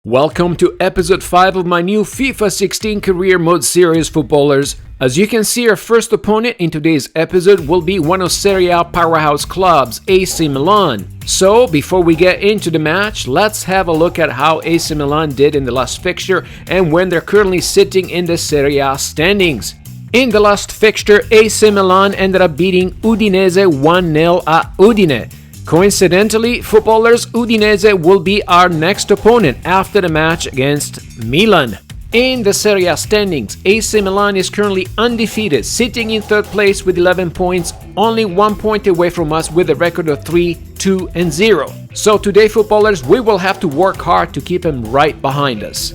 Welcome to episode 5 of my new FIFA 16 Career Mode Series, footballers. As you can see, our first opponent in today's episode will be one of Serie A powerhouse clubs, AC Milan. So, before we get into the match, let's have a look at how AC Milan did in the last fixture and when they're currently sitting in the Serie A standings. In the last fixture, AC Milan ended up beating Udinese 1-0 at Udine. Coincidentally, footballers, Udinese will be our next opponent after the match against Milan. In the Serie A standings, AC Milan is currently undefeated, sitting in third place with 11 points, only 1 point away from us with a record of 3-2-0. So today, footballers, we will have to work hard to keep them right behind us.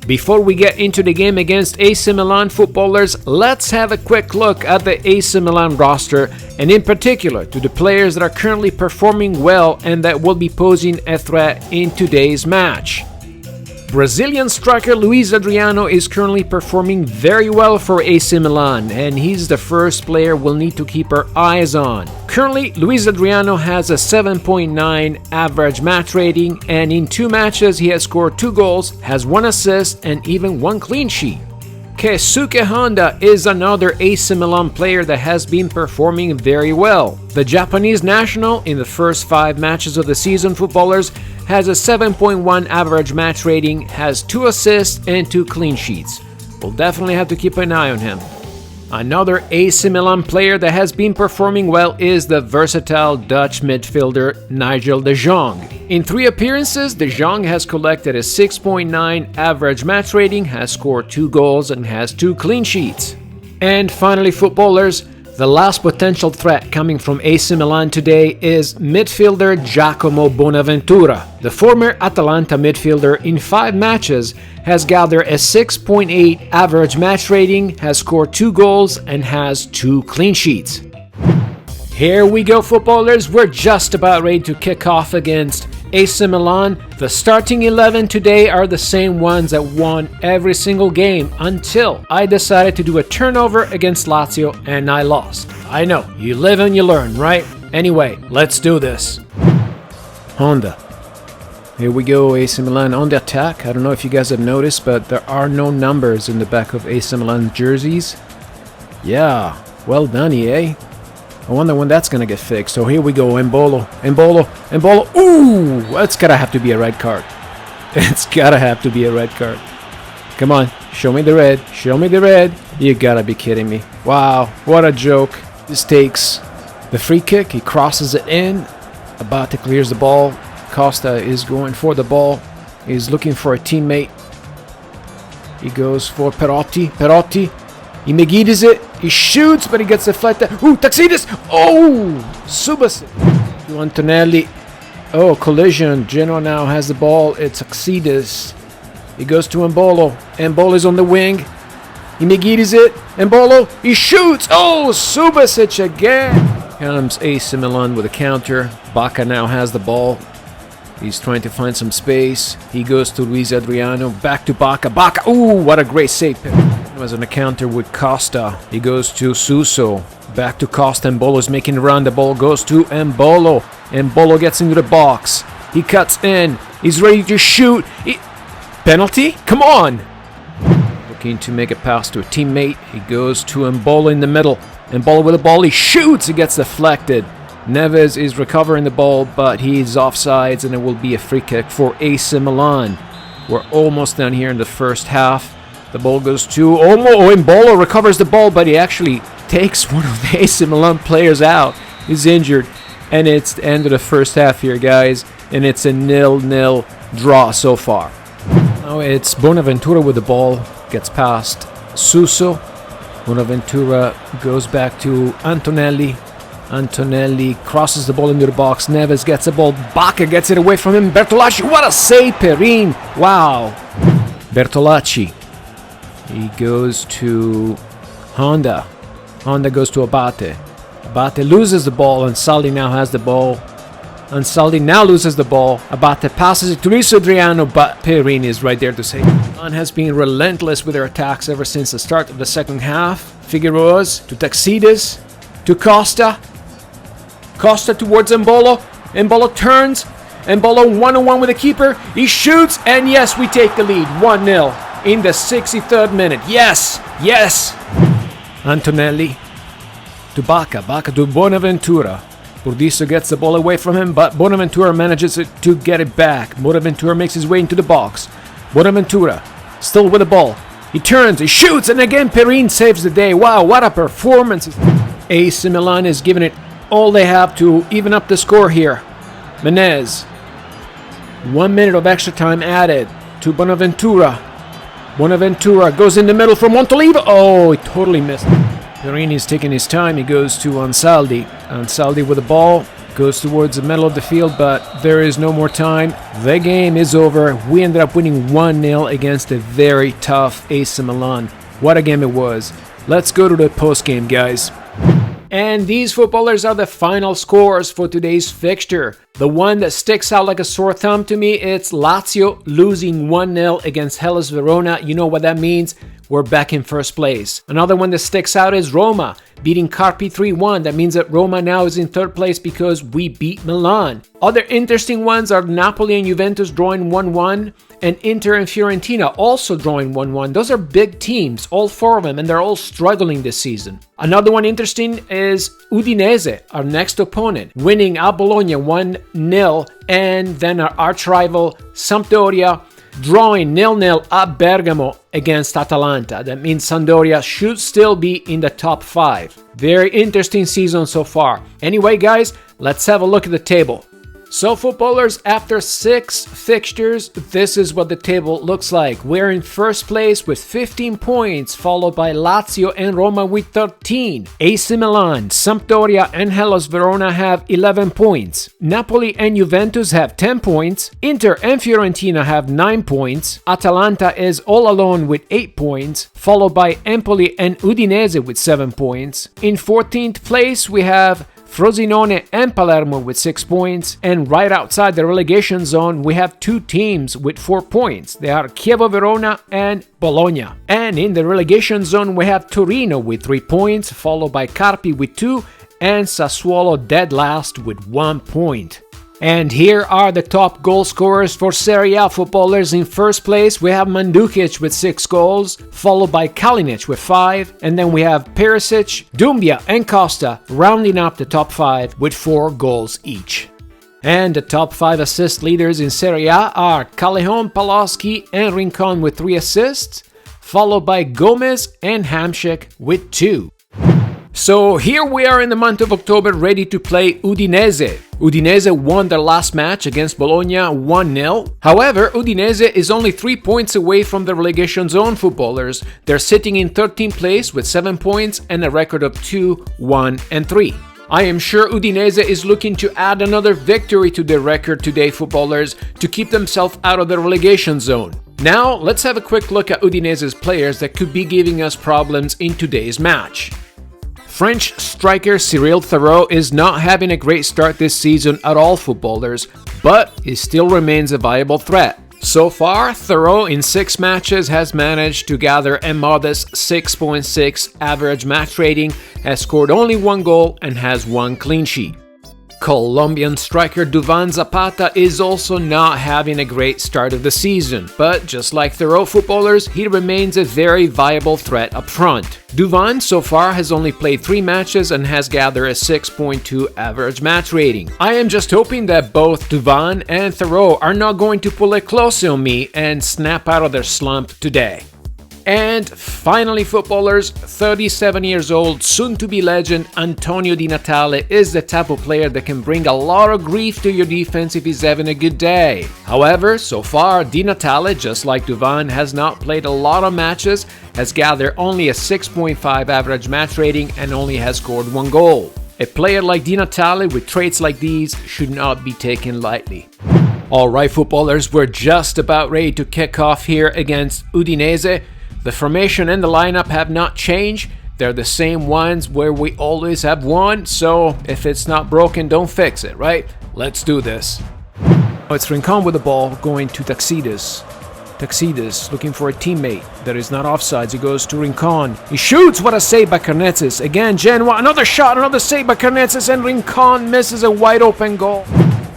Before we get into the game against AC Milan, footballers, let's have a quick look at the AC Milan roster, and in particular to the players that are currently performing well and that will be posing a threat in today's match. Brazilian striker Luis Adriano is currently performing very well for AC Milan, and he's the first player we'll need to keep our eyes on. Currently, Luis Adriano has a 7.9 average match rating, and in 2 matches he has scored 2 goals, has 1 assist, and even 1 clean sheet. Keisuke Honda is another AC Milan player that has been performing very well. The Japanese national, in the first 5 matches of the season, footballers, has a 7.1 average match rating, has 2 assists and 2 clean sheets. We'll definitely have to keep an eye on him. Another AC Milan player that has been performing well is the versatile Dutch midfielder Nigel de Jong. In 3 appearances, de Jong has collected a 6.9 average match rating, has scored 2 goals and has 2 clean sheets. And finally, footballers, the last potential threat coming from AC Milan today is midfielder Giacomo Bonaventura. The former Atalanta midfielder in 5 matches has gathered a 6.8 average match rating, has scored 2 goals and has 2 clean sheets. Here we go, footballers, we're just about ready to kick off against AC Milan. The starting 11 today are the same ones that won every single game until I decided to do a turnover against Lazio and I lost. I know, you live and you learn, right? Anyway, let's do this. Honda. Here we go, AC Milan on the attack. I don't know if you guys have noticed, but there are no numbers in the back of AC Milan jerseys. Yeah, well done, EA. I wonder when that's gonna get fixed. So here we go, Embolo. Ooh, that's gotta have to be a red card. It's gotta have to be a red card. Come on, show me the red. You gotta be kidding me. Wow, what a joke. This takes the free kick, he crosses it in. Abate clears the ball. Costa is going for the ball. He's looking for a teammate. He goes for Perotti. He McGee's it. He shoots, but he gets deflected. Ooh, Taxidis! Oh! Subasic. To Antonelli. Oh, collision. Genoa now has the ball. It's Taxidis. He goes to Embolo. Embolo is on the wing. He McGee's it. Embolo. He shoots. Oh, Subasic again. Comes AC Milan with a counter. Bacca now has the ball. He's trying to find some space. He goes to Luis Adriano. Back to Bacca. Ooh, what a great save. He was on a counter with Costa. He goes to Suso. Back to Costa. Embolo is making a run. The ball goes to Embolo. Embolo gets into the box. He cuts in. He's ready to shoot. Penalty? Come on! Looking to make a pass to a teammate. He goes to Embolo in the middle. Embolo with the ball. He shoots. It gets deflected. Neves is recovering the ball, but he's offsides, and it will be a free kick for AC Milan. We're almost done here in the first half. The ball goes to Embolo recovers the ball, but he actually takes one of the AC Milan players out. He's injured, and it's the end of the first half here, guys, and it's a 0-0 draw so far. Now it's Bonaventura with the ball, gets past Suso. Bonaventura goes back to Antonelli. Antonelli crosses the ball into the box. Neves gets the ball. Bacca gets it away from him. Bertolacci. What a save, Perin. Wow. Bertolacci. He goes to Honda. Honda goes to Abate. Abate loses the ball. Ansaldi now has the ball. Ansaldi now loses the ball. Abate passes it to Luis Adriano, but Perin is right there to save. Milan has been relentless with their attacks ever since the start of the second half. Figueroas to Taxidis to Costa. Costa towards Embolo. Embolo turns. and Bolo 1-on-1 with the keeper. He shoots, and yes, we take the lead, 1-0 in the 63rd minute. Yes, yes. Antonelli to Bacca to Bonaventura. Burdisso gets the ball away from him, but Bonaventura manages to get it back. Bonaventura makes his way into the box. Bonaventura still with the ball. He turns, he shoots, and again Perin saves the day. Wow, what a performance. AC Milan is giving it all they have to even up the score here. Menez. 1 minute of extra time added to Bonaventura. Bonaventura goes in the middle for Montolivo. Oh, he totally missed. Perini's taking his time. He goes to Ansaldi. Ansaldi with the ball. Goes towards the middle of the field, but there is no more time. The game is over. We ended up winning 1-0 against a very tough AC Milan. What a game it was. Let's go to the post-game, guys. And these footballers are the final scores for today's fixture. The one that sticks out like a sore thumb to me, it's Lazio losing 1-0 against Hellas Verona. You know what that means? We're back in first place. Another one that sticks out is Roma beating Carpi 3-1. That means that Roma now is in third place because we beat Milan. Other interesting ones are Napoli and Juventus drawing 1-1 and Inter and Fiorentina also drawing 1-1. Those are big teams, all four of them, and they're all struggling this season. Another one interesting is Udinese, our next opponent, winning at Bologna 1-0, and then our arch rival Sampdoria drawing 0-0 at Bergamo against Atalanta. That means Sampdoria should still be in the top 5. Very interesting season so far. Anyway, guys, let's have a look at the table. So footballers, after 6 fixtures, this is what the table looks like. We're in first place with 15 points, followed by Lazio and Roma with 13. AC Milan, Sampdoria and Hellas Verona have 11 points. Napoli and Juventus have 10 points. Inter and Fiorentina have 9 points. Atalanta is all alone with 8 points, followed by Empoli and Udinese with 7 points. In 14th place, we have Frosinone and Palermo with 6 points, and right outside the relegation zone we have 2 teams with 4 points. They are Chievo Verona and Bologna. And in the relegation zone we have Torino with 3 points, followed by Carpi with 2, and Sassuolo dead last with 1 point. And here are the top goal scorers for Serie A footballers. In first place, we have Mandukic with 6 goals, followed by Kalinic with 5, and then we have Perisic, Dumbia, and Costa rounding up the top 5 with 4 goals each. And the top 5 assist leaders in Serie A are Callejon, Paloschi, and Rincon with 3 assists, followed by Gomez and Hamšík with 2. So here we are in the month of October, ready to play Udinese. Udinese won their last match against Bologna 1-0. However, Udinese is only 3 points away from the relegation zone footballers. They're sitting in 13th place with 7 points and a record of 2, 1, and 3. I am sure Udinese is looking to add another victory to their record today, footballers, to keep themselves out of the relegation zone. Now, let's have a quick look at Udinese's players that could be giving us problems in today's match. French striker Cyril Theroux is not having a great start this season at all, footballers, but he still remains a viable threat. So far, Theroux in 6 matches has managed to gather a modest 6.6 average match rating, has scored only 1 goal and has 1 clean sheet. Colombian striker Duván Zapata is also not having a great start of the season, but just like Theroux, footballers, he remains a very viable threat up front. Duván so far has only played 3 matches and has gathered a 6.2 average match rating. I am just hoping that both Duván and Theroux are not going to pull a close on me and snap out of their slump today. And finally, footballers, 37 years old, soon-to-be legend Antonio Di Natale is the type of player that can bring a lot of grief to your defense if he's having a good day. However, so far, Di Natale, just like Duván, has not played a lot of matches, has gathered only a 6.5 average match rating, and only has scored 1 goal. A player like Di Natale with traits like these should not be taken lightly. Alright, footballers, we're just about ready to kick off here against Udinese. The formation and the lineup have not changed. They're the same ones where we always have won, so if it's not broken, don't fix it, right? Let's do this. It's Rincon with the ball going to Taxides. Taxides looking for a teammate that is not offsides. He goes to Rincon. He shoots! What a save by Karnetzis. Again, Genoa. Another shot, another save by Karnetzis, and Rincon misses a wide open goal.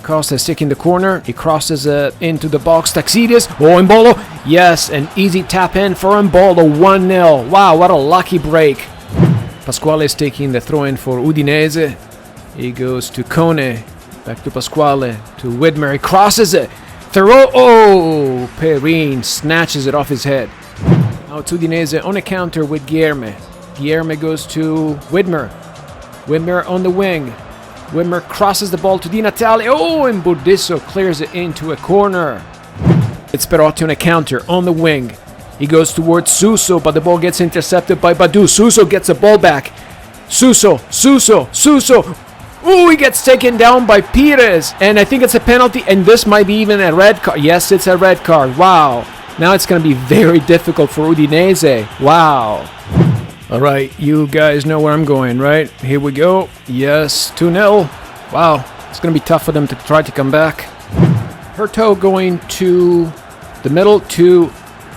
Costa is taking the corner. He crosses into the box. Taxidis. Oh, Embolo. Yes, an easy tap in for Embolo. 1-0. Wow, what a lucky break. Pasquale is taking the throw in for Udinese. He goes to Cone. Back to Pasquale. To Widmer. He crosses it. Throw. Oh, Perrin snatches it off his head. Now it's Udinese on a counter with Guilherme. Guilherme goes to Widmer. Widmer on the wing. Widmer crosses the ball to Di Natale. Oh, and Burdisso clears it into a corner. It's Perotti on a counter on the wing. He goes towards Suso, but the ball gets intercepted by Badu. Suso gets the ball back. Suso. Oh, he gets taken down by Pires. And I think it's a penalty, and this might be even a red card. Yes, it's a red card. Wow. Now it's going to be very difficult for Udinese. Wow. All right, you guys know where I'm going, right? Here we go. Yes, 2-0. Wow, it's going to be tough for them to try to come back. Hurto going to the middle to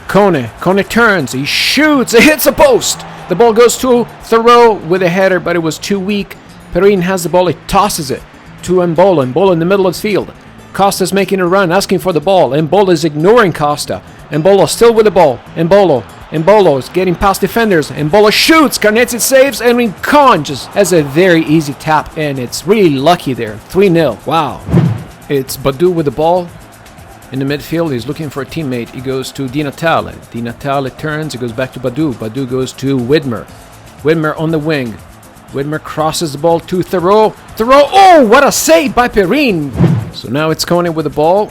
Cone. Cone turns, he shoots, it hits a post. The ball goes to Thoreau with a header, but it was too weak. Perrin has the ball, he tosses it to Embolo. Embolo in the middle of the field. Costa's making a run, asking for the ball. Embolo is ignoring Costa. Embolo still with the ball. Embolo is getting past defenders. Embolo shoots. Carnezzi saves. And Rincon just has a very easy tap. And it's really lucky there. 3-0. Wow. It's Badu with the ball. In the midfield, he's looking for a teammate. He goes to Di Natale. Di Natale turns. He goes back to Badu. Badu goes to Widmer. Widmer on the wing. Widmer crosses the ball to Thoreau. Thoreau. Oh, what a save by Perrin. So now it's Cone with the ball.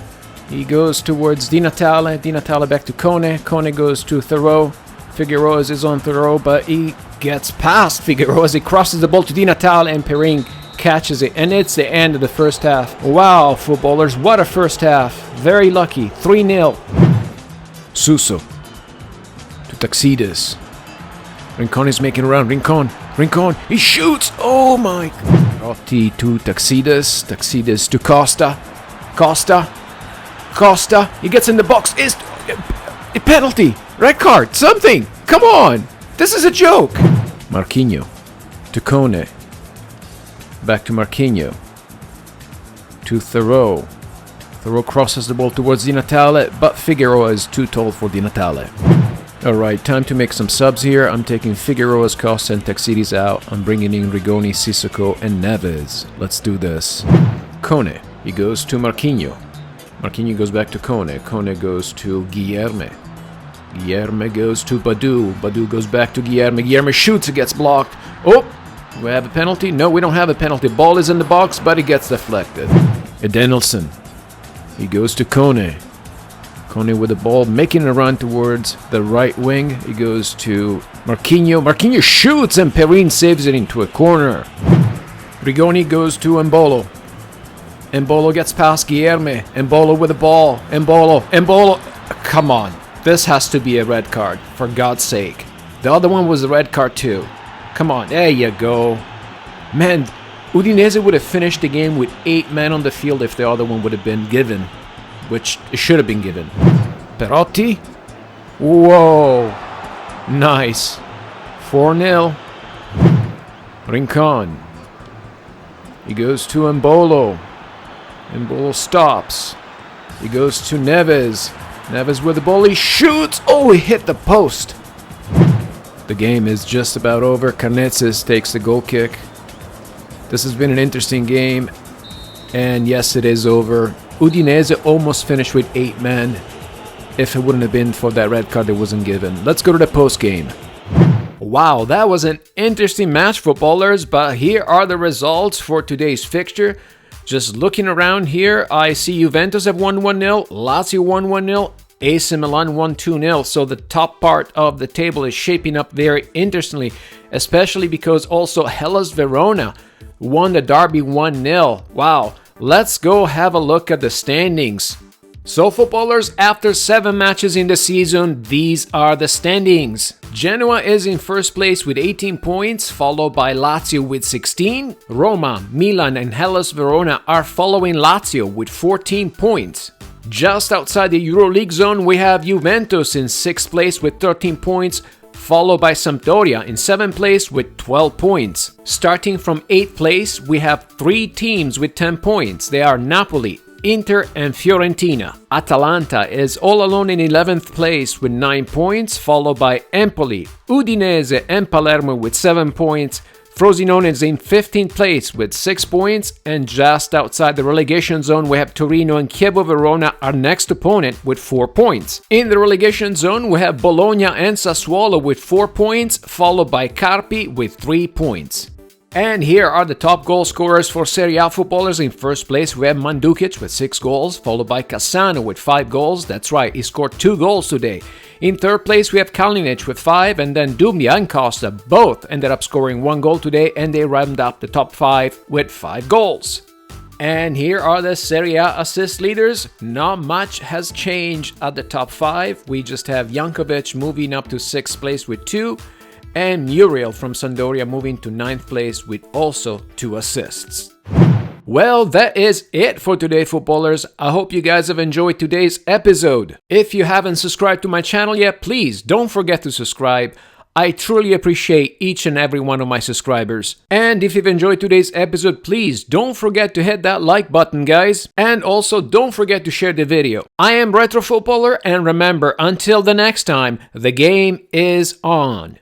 He goes towards Di Natale. Di Natale back to Cone. Cone goes to Thoreau. Figueroa is on Thoreau, but he gets past Figueroa as he crosses the ball to Di Natale, and Perrin catches it. And it's the end of the first half. Wow, footballers, what a first half. Very lucky. 3-0. Suso to Taxidis. Rincon is making a run. Rincon. He shoots. Oh my. Rotti to Taxidis. Taxidis to Costa. Costa, he gets in the box. Is a penalty, red card, something. Come on, this is a joke. Marquinhos to Cone. Back to Marquinhos. To Thoreau. Thoreau crosses the ball towards Di Natale, but Figueroa is too tall for Di Natale. Alright, time to make some subs here. I'm taking Figueroa's, Costa and Taxidis out. I'm bringing in Rigoni, Sissoko and Neves. Let's do this. Cone, he goes to Marquinhos. Marquinhos goes back to Cone. Cone goes to Guilherme. Guilherme goes to Badu. Badu goes back to Guilherme. Guilherme shoots, it gets blocked. Oh, do we have a penalty? No, we don't have a penalty. Ball is in the box, but it gets deflected. Edenilson. He goes to Cone. Cone with the ball, making a run towards the right wing. He goes to Marquinhos. Marquinhos shoots, and Perrin saves it into a corner. Rigoni goes to Embolo. Embolo gets past Guilherme. Embolo with the ball. Embolo. Come on. This has to be a red card, for God's sake. The other one was a red card too. Come on. There you go. Man, Udinese would have finished the game with 8 men on the field if the other one would have been given. Which it should have been given. Perotti. Whoa. Nice. 4-0. Rincon. He goes to Embolo. Embolo stops. He goes to Neves. Neves with the ball. He shoots. Oh, he hit the post. The game is just about over. Carnetzes takes the goal kick. This has been an interesting game. And yes, it is over. Udinese almost finished with 8 men. If it wouldn't have been for that red card that wasn't given. Let's go to the post game. Wow, that was an interesting match, footballers. But here are the results for today's fixture. Just looking around here, I see Juventus have won 1-0, Lazio won 1-0, AC Milan won 2-0. So the top part of the table is shaping up very interestingly, especially because also Hellas Verona won the derby 1-0. Wow, let's go have a look at the standings. So footballers, after 7 matches in the season, these are the standings. Genoa is in first place with 18 points, followed by Lazio with 16. Roma, Milan and Hellas Verona are following Lazio with 14 points. Just outside the EuroLeague zone, we have Juventus in 6th place with 13 points, followed by Sampdoria in 7th place with 12 points. Starting from 8th place, we have 3 teams with 10 points. They are Napoli, Inter and Fiorentina. Atalanta is all alone in 11th place with 9 points, followed by Empoli, Udinese and Palermo with 7 points. Frosinone is in 15th place with 6 points, and just outside the relegation zone we have Torino and Chievo Verona, our next opponent, with 4 points. In the relegation zone we have Bologna and Sassuolo with 4 points, followed by Carpi with 3 points. And here are the top goal scorers for Serie A footballers. In first place we have Mandukic with 6 goals, followed by Cassano with 5 goals. That's right, he scored 2 goals today. In third place we have Kalinic with 5, and then Dumbia and Costa both ended up scoring 1 goal today, and they round up the top 5 with 5 goals. And here are the Serie A assist leaders. Not much has changed at the top 5. We just have Jankovic moving up to 6th place with 2, and Muriel from Sampdoria moving to 9th place with also 2 assists. Well, that is it for today, footballers. I hope you guys have enjoyed today's episode. If you haven't subscribed to my channel yet, please don't forget to subscribe. I truly appreciate each and every one of my subscribers. And if you've enjoyed today's episode, please don't forget to hit that like button, guys. And also don't forget to share the video. I am Retro Footballer, and remember, until the next time, the game is on.